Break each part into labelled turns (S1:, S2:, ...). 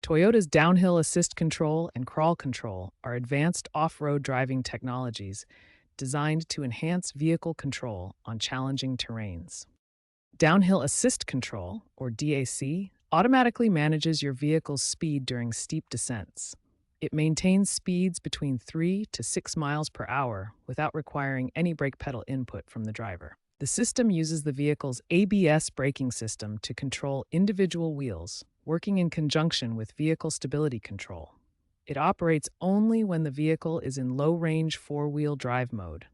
S1: Toyota's downhill assist control and crawl control are advanced off-road driving technologies designed to enhance vehicle control on challenging terrains. Downhill assist control, or DAC, automatically manages your vehicle's speed during steep descents. It maintains speeds between 3 to 6 miles per hour without requiring any brake pedal input from the driver. The system uses the vehicle's ABS braking system to control individual wheels, working in conjunction with vehicle stability control. It operates only when the vehicle is in low-range four-wheel drive mode.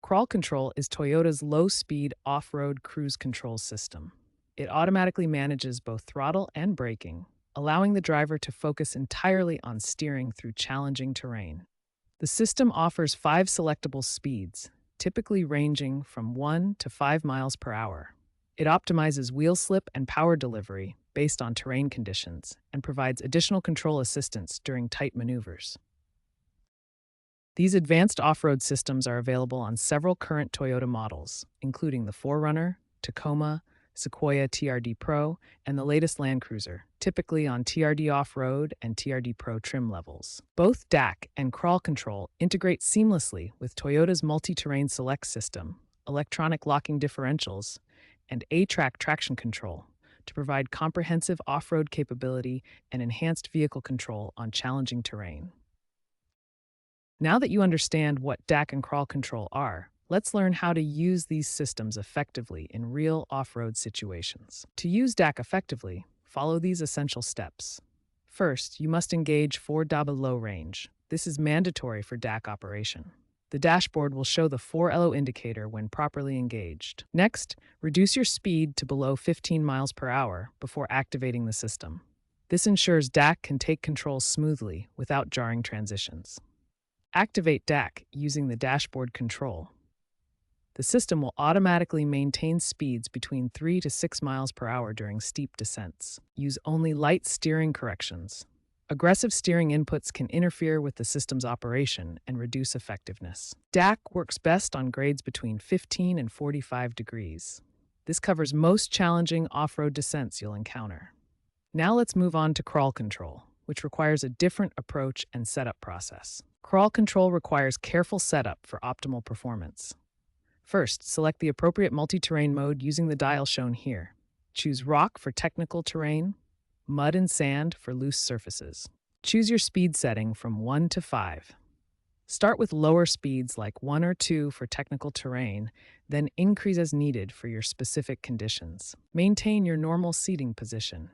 S1: Crawl Control is Toyota's low-speed off-road cruise control system. It automatically manages both throttle and braking, allowing the driver to focus entirely on steering through challenging terrain. The system offers 5 selectable speeds, typically ranging from 1 to 5 miles per hour. It optimizes wheel slip and power delivery based on terrain conditions and provides additional control assistance during tight maneuvers. These advanced off-road systems are available on several current Toyota models, including the 4Runner, Tacoma, Sequoia TRD Pro, and the latest Land Cruiser, typically on TRD Off-Road and TRD Pro trim levels. Both DAC and Crawl Control integrate seamlessly with Toyota's multi-terrain select system, electronic locking differentials, and A-Track traction control to provide comprehensive off-road capability and enhanced vehicle control on challenging terrain. Now that you understand what DAC and Crawl Control are, let's learn how to use these systems effectively in real off-road situations. To use DAC effectively, follow these essential steps. First, you must engage 4W low range. This is mandatory for DAC operation. The dashboard will show the 4LO indicator when properly engaged. Next, reduce your speed to below 15 miles per hour before activating the system. This ensures DAC can take control smoothly without jarring transitions. Activate DAC using the dashboard control. The system will automatically maintain speeds between 3 to 6 miles per hour during steep descents. Use only light steering corrections. Aggressive steering inputs can interfere with the system's operation and reduce effectiveness. DAC works best on grades between 15 and 45 degrees. This covers most challenging off-road descents you'll encounter. Now let's move on to Crawl Control, which requires a different approach and setup process. Crawl Control requires careful setup for optimal performance. First, select the appropriate multi-terrain mode using the dial shown here. Choose Rock for technical terrain, Mud and Sand for loose surfaces. Choose your speed setting from 1 to 5. Start with lower speeds like 1 or 2 for technical terrain, then increase as needed for your specific conditions. Maintain your normal seating position.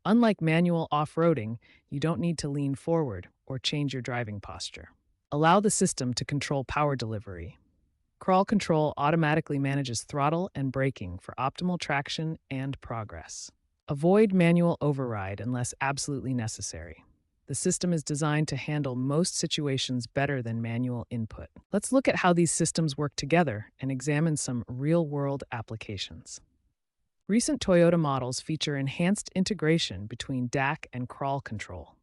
S1: Unlike manual off-roading, you don't need to lean forward or change your driving posture. Allow the system to control power delivery. Crawl Control automatically manages throttle and braking for optimal traction and progress. Avoid manual override unless absolutely necessary. The system is designed to handle most situations better than manual input. Let's look at how these systems work together and examine some real-world applications. Recent Toyota models feature enhanced integration between DAC and Crawl Control.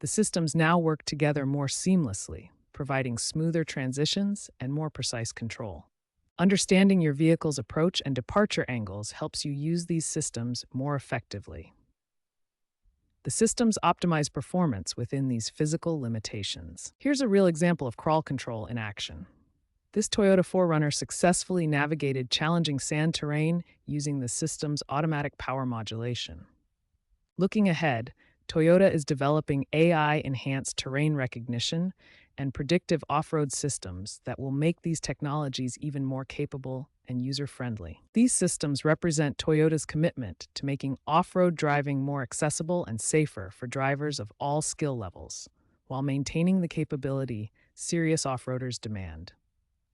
S1: The systems now work together more seamlessly, providing smoother transitions and more precise control. Understanding your vehicle's approach and departure angles helps you use these systems more effectively. The systems optimize performance within these physical limitations. Here's a real example of Crawl Control in action. This Toyota 4Runner successfully navigated challenging sand terrain using the system's automatic power modulation. Looking ahead, Toyota is developing AI-enhanced terrain recognition and predictive off-road systems that will make these technologies even more capable and user-friendly. These systems represent Toyota's commitment to making off-road driving more accessible and safer for drivers of all skill levels, while maintaining the capability serious off-roaders demand.